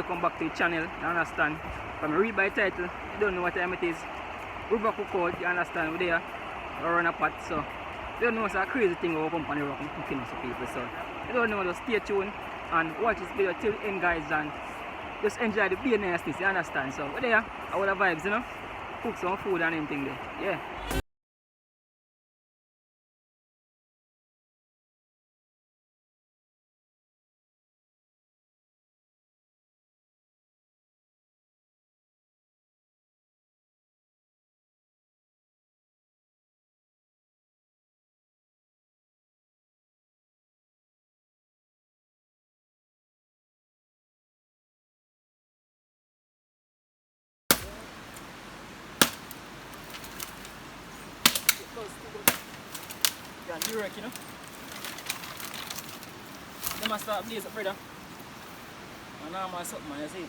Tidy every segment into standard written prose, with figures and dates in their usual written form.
welcome back to the channel, you understand? From read by title, you don't know what time it is. River Cookout, you understand, we're there, we run a pot, so you don't know it's a crazy thing we pump on the rock and cooking for people, so you don't know, just stay tuned and watch this video till the end, guys, and just enjoy the beer nastiness, you understand? So we're there, all the vibes, you know? Cook some food and anything there, yeah. You work, you know? They must start blaze up, brother. And now I'm something, man, you see?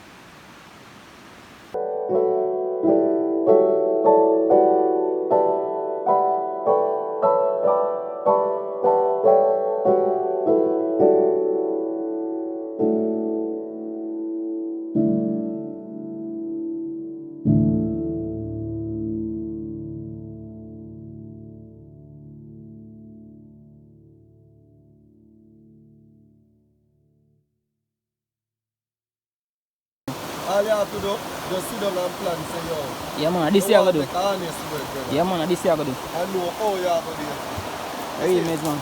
All you have to do, just sit down and plan, say, yo. Yeah, man, this year I go do. Yeah, Yeah, man, this year I go do. I know how you have to do it. Very amazing, man.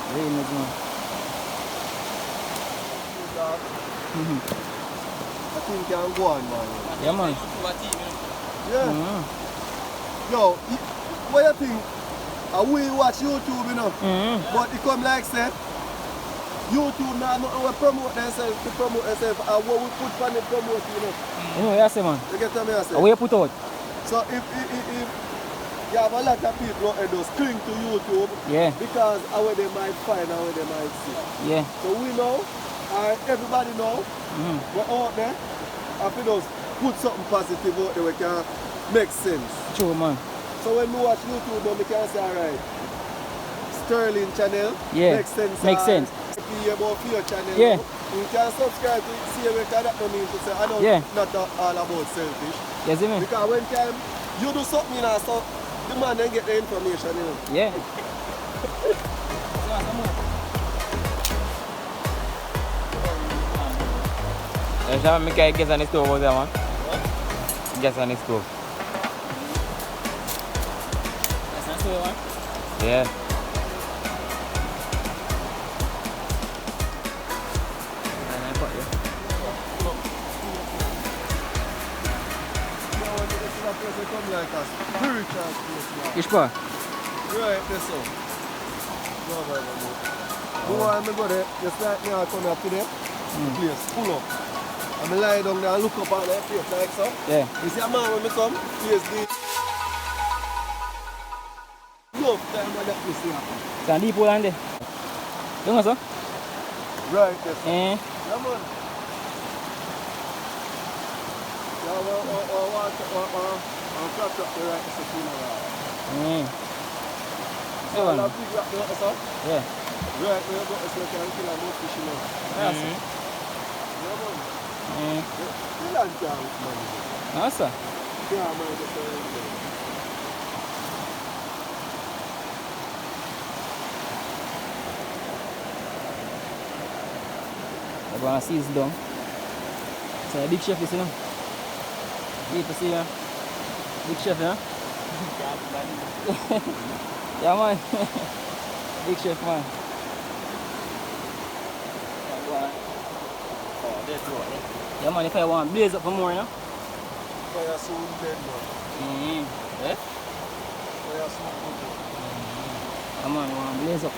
Very amazing, man. I think you can go on, man. Yeah, man. Yeah. Yo, what you think? We watch YouTube, you know, but it come like say, YouTube now we promote themselves to promote themselves and what we put for the promote, you know. You know what I say, man? You get what I say? What you put out? So if you have a lot of people out there just cling to YouTube, yeah, because how they might find, how they might see. Yeah. So we know, everybody know, we're out there, and we just put something positive out there we can make sense. True, man. So when we watch YouTube now, we can say, alright, Sterling channel, yeah, makes sense. Makes sense. About your channel, yeah. You can subscribe to see where that don't mean to say I know not all about selfish. Yes, you mean? Because when time you do something, you know, so the man then get the information, you know. Yeah. You shall make a guess on the stove over there, man. What? Guess on the stove. Guess on the stove, man? Yeah. Like a spiritual place now. Which part? Right, that's so. No, the one I go there, just like me I come up to there, the place full up. And I lie down there and look up at that place like so. Yeah. You see a man when I come, place the love time when that place happen. It's a deep hole on there. You know so? Right, that's so. Yeah, man. I'll catch up the right yeah. So I'll big rock the water, sir. Yeah. Right, we'll go to the can kill a more fish, you know. Yes, sir. Yeah, man. The land can't manage it. No, sir. Yeah, man, just I'm going to see this down. So a big chef is, you know. Need to see ya. Big chef, yeah? Yeah, man. Big chef, man. Yeah, man, if I want to blaze up for more, you know? fire soon dead, man. Eh? Fire soon dead. Come on, I want to blaze up.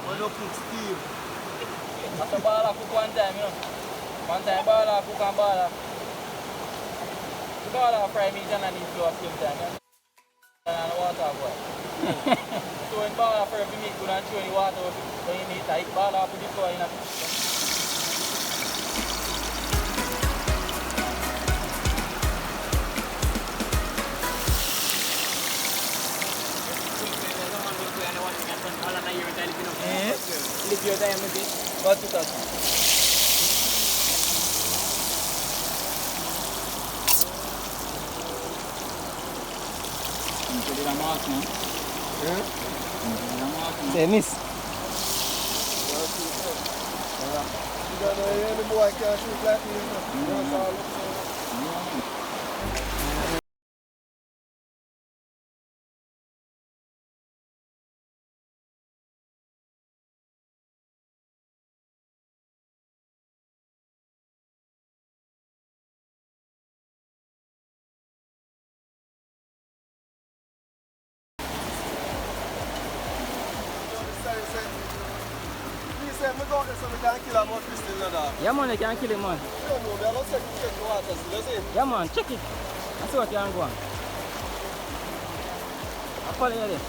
Why don't put steam? After ball, cook one time, you know? One time ball, cook and ball. The ball fry meat and I need to same time, yeah? And water boy. So when ball fry meat good and throw the water when you need tight ball put the flour in a Live your time with it. What's it at? Say miss. You don't know any boy can shoot like me, you know? That's all I'm saying. Yeah man, you can kill him man. Yeah man, check it. I see what you can go on. I follow you there.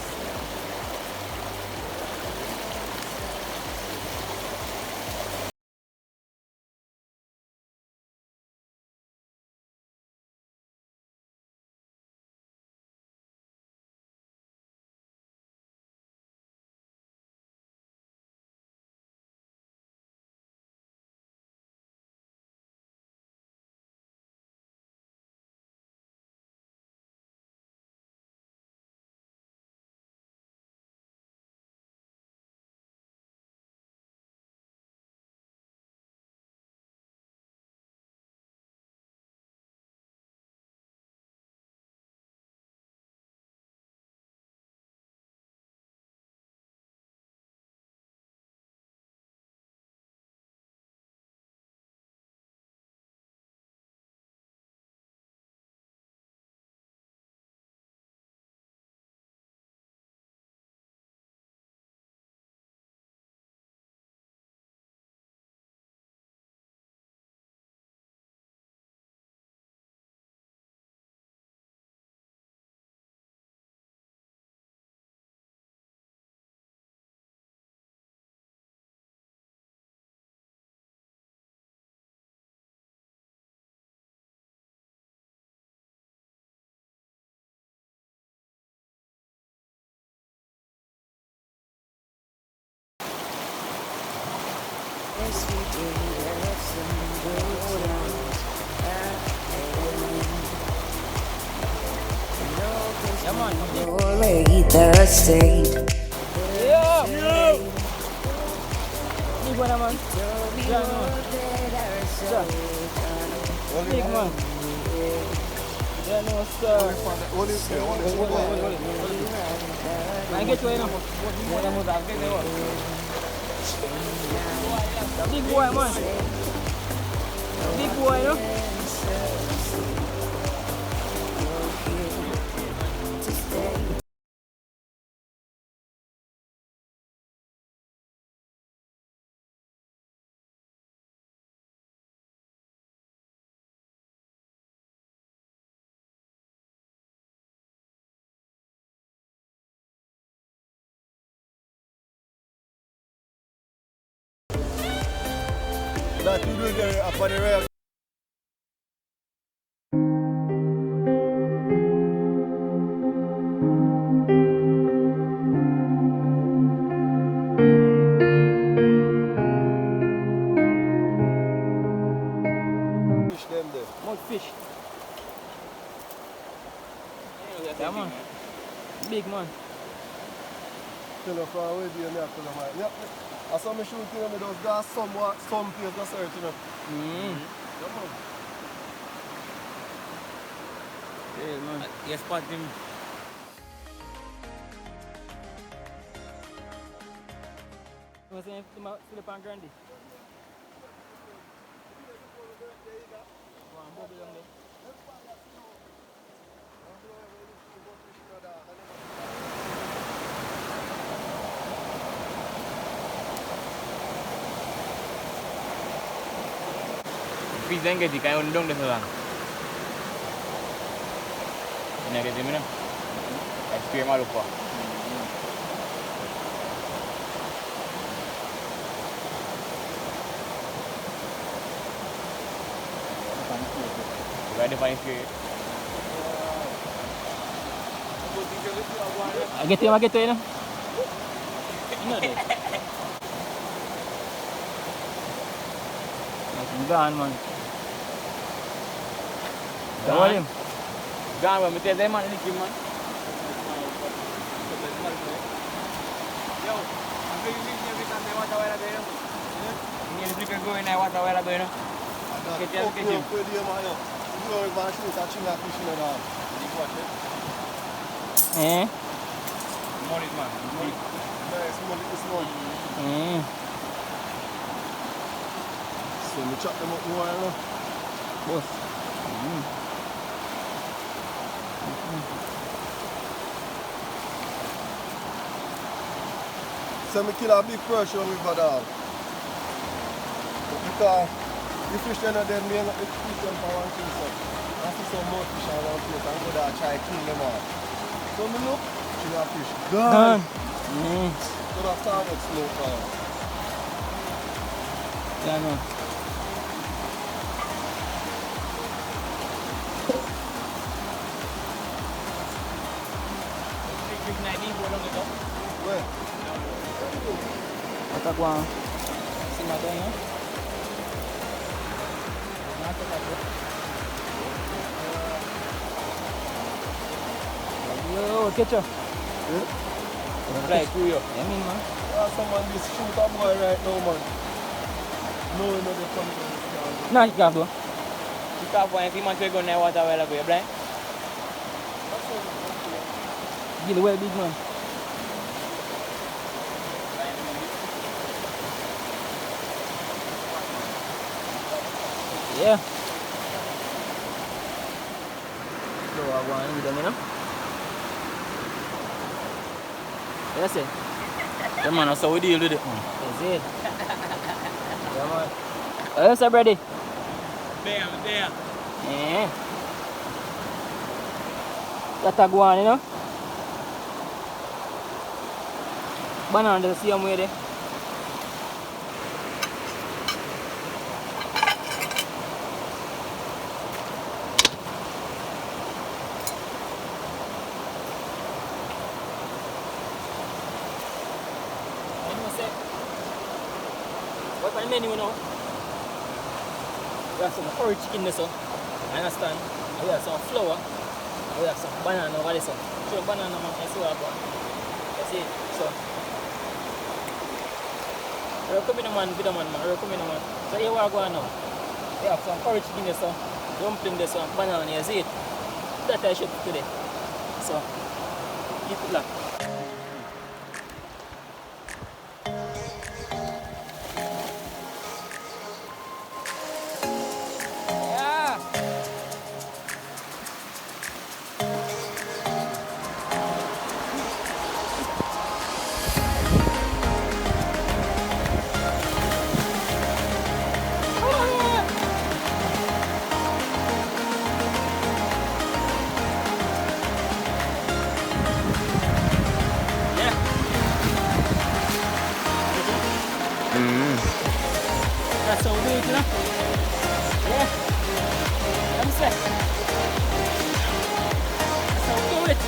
Yeah man, Already thirsty. yeah. Big one man. Yeah man. Sir. Big man. Yeah no sir. I get you now. Big boy man. Big boy no. That you do there up on the rail. Fish them there. Mud fish. Yeah man. Big man. Tell her from where you have to know. Yep. I saw me shooting them, those guys some place to search, you know. Come on. Yeah man. You spot him. You want to say Philip and Grande? Go on, bubble down there. Fish then get the guy on down the one. Ini ada di mana? SPM malu apa? Juga ada paling sikit. I get you, no? You know that. Nothing gone, man. Hold him. Gone when me tell them man, Ackeem man. Yo, I'm going to leave every time they want to wear a beer. You need to go in there, want to wear a beer. Get you, get you. You are going to shoot a chinga fish in the dog. Eh? Money, man. Money. Nice, money this one. So we chop them up more, you know. Boss. So we kill a big pressure with my dog. Because the fish they're not dead, me and the fish them for one thing, so I see some more fish on one plate and go there and try to kill them all. So me look, kill a fish. Gone! So that's how much smoke now. Yeah, no. Where? Otak one. See my gun, no? Yo, catch up. Fly through you. Yeah, me, man. Someone just shoot a boy right now, man. No, no, they come to this guy. Nah, you can't do. You can't find him and take on there, what a while ago, you blind? Get away, big man. Yeah. So I want to eat them, you know? That's it. Yeah, man, that's how we deal with it. That's it. Yeah, man. Yes, I'm ready. There. Yeah. That's a guan, you know? Banana the same way there. What on the menu now? We have some curry chicken there, so I understand. And we have some flour. And we have some banana over there, so. Show banana man, I see what I got. That's it. So recommend man, video man, recommend man. So here we are going now. We have some curry chicken there, so dumpling there, so banana, you see it? That I should today. So keep it locked. That's how we do it, you know? Yeah. Let me say. That's how we do it.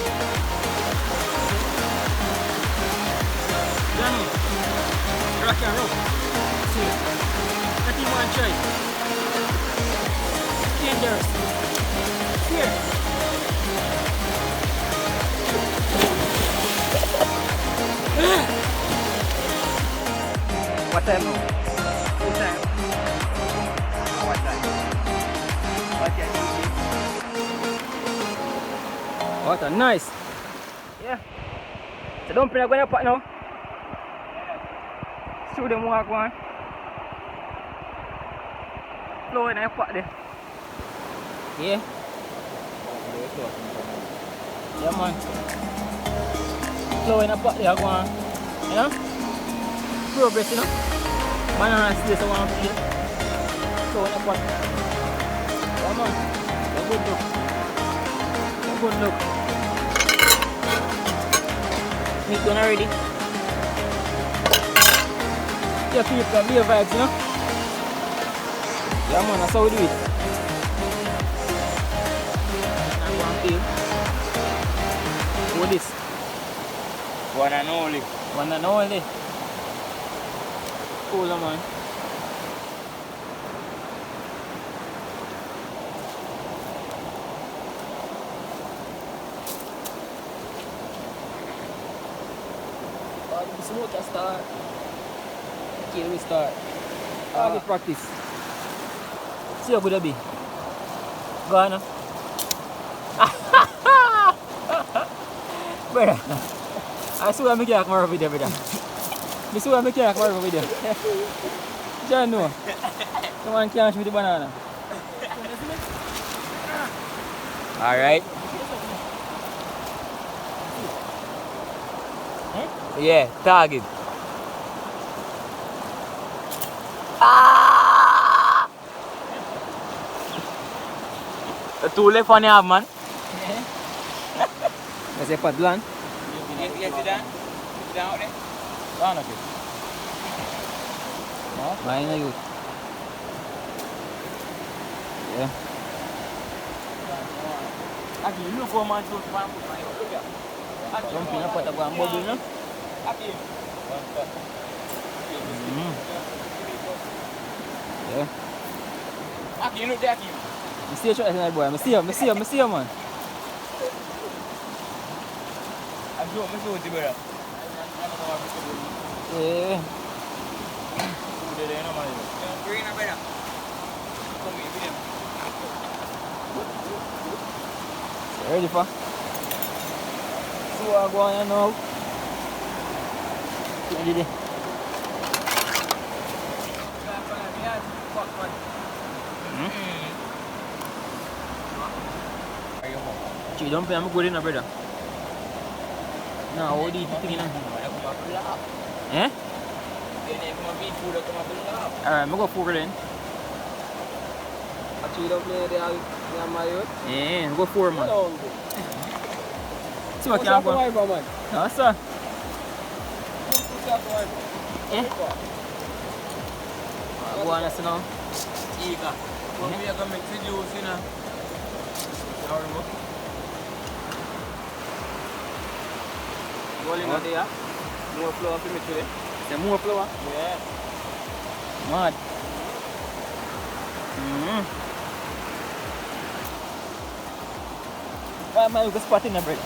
Johnny. Rock and roll. See. Let him one try. Dangerous. Here. What time now? What time? What time? What time? What a nice. Yeah. So don't play going pot now. Show them walk one. Flow in the pot there. Yeah. Yeah, man. Flow in the pot there, go on. You know? Progress, you know? Banana slice I want to feel. Flow in the pot. Yeah, man. A good look. A good look. Meat done already. Yeah, people, beer vibes, you know? Yeah, man, that's how we do it. And one feel. What this? One and only. One and only. Cool, man. The smoke can start. Okay, we start. Target practice. See how good it be. Go on now. Brother, I swear I can't more video, brother. I swear I can't more video. John, no. Someone can't shoot me the banana. Alright. Yeah, target. The two left on your man. That's a padlan. Yes, sit down. Sit down out there. Down okay. No, mine are you. Yeah. Ackeem, look for man shoot man. Look here. Don't pin up at the bubble, no? Ackeem. Yeah. Ackeem, look there, Ackeem. I see a shot at boy. I see him, man. I'm sure it's better. Yeah. Green or better? Ready for? See what I go on here now. Ready there. She don't pay, I'm good in a brother. No, how do you clean them? Eh? Alright, I'm going to go forward then. Actually, don't play the Mario. Yeah, I'm going forward, man. Hello. See what can go. Man. No, sir. Eh? Go on, let's now. Ika. When we are coming to juice, you know. Rolling out there. More flour for me today. Say more flour? Yeah. Mad. Why am I going to spot in the bread?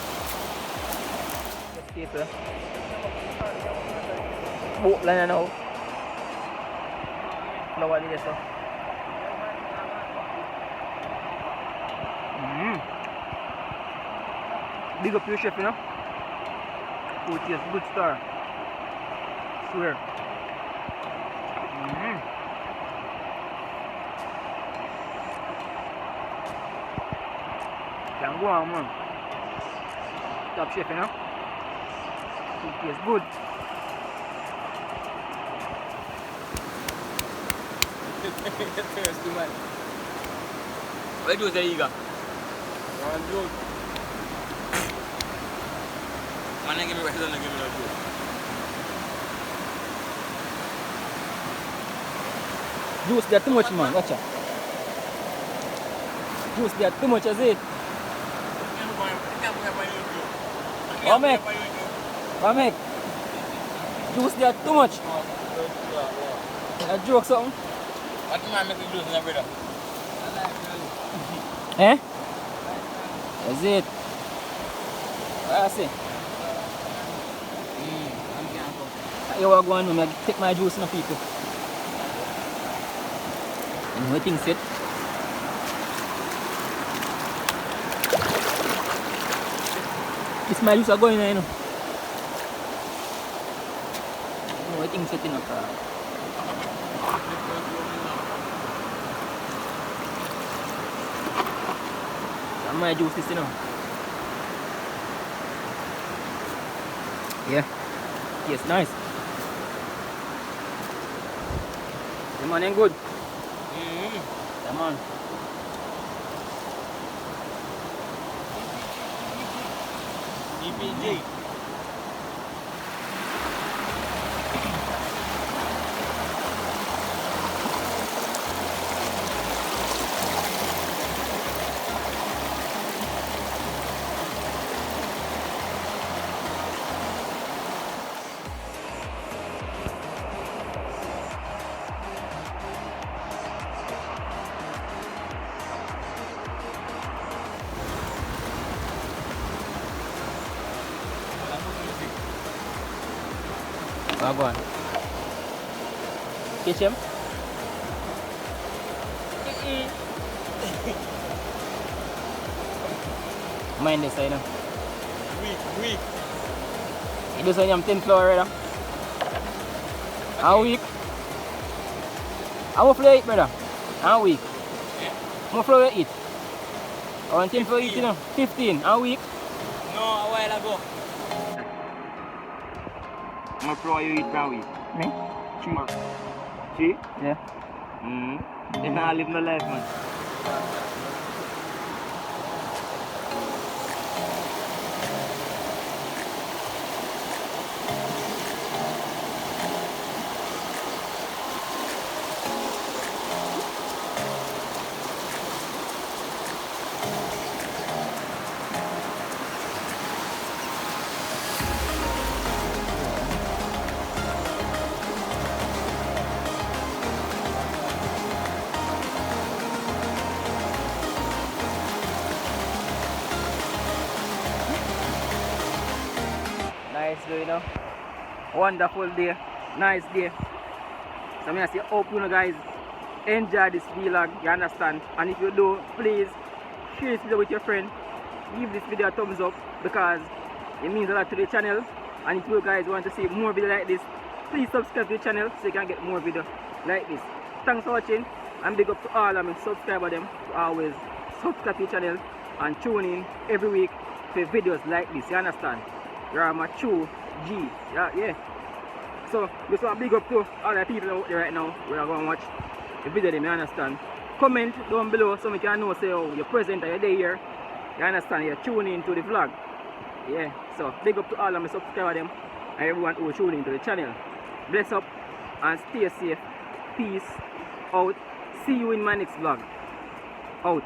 Let's see, sir. Boat line now. Flour there, sir. Big up your chef, you know. Food tastes good, star. Swear. Can go on, man. Top chef, you know. Food tastes good. Thirsty man. Where do you go? One juice. Man, give me right, don't give me no juice. Juice there too much, man. Watch out. Juice there too much, is it? What make? What make? Juice there too much. A joke something? What do man make you juice in a brother? Eh? Is it? What I say? You want to go on and take my juice in the people. And what things it? This my juice are going there, you know. What things it in the car? My juice is, you know. Yeah. Yes, nice. The man ain't good. The man. EPG. Oh, go on. Catch him. Mind this, you know. Weak. You do some 10 floor right now. How week? How much flour you eat, brother? How week? How much flour you eat? Or 10 floor you eat, you know? 15. How week? No, a while ago. How much flour you eat per week? Me? 3. 3? Yeah. You can't live no life, man. Nice day, you know. Wonderful day. Nice day. So I say, hope you know guys enjoy this vlog, you understand? And if you do, please share this video with your friend. Give this video a thumbs up because it means a lot to the channel. And if you guys want to see more videos like this, please subscribe to the channel so you can get more videos like this. Thanks for watching and big up to all of my subscribers them to always subscribe to the channel and tune in every week for videos like this, you understand? You're my true G. Yeah. So just want to big up to all the people out there right now who are going to watch the video, you understand? Comment down below so we can know say oh, you're present or you're there here. You understand? You're tuning into the vlog. Yeah. So big up to all of my subscribers them and everyone who tune into the channel. Bless up and stay safe. Peace out. See you in my next vlog. Out.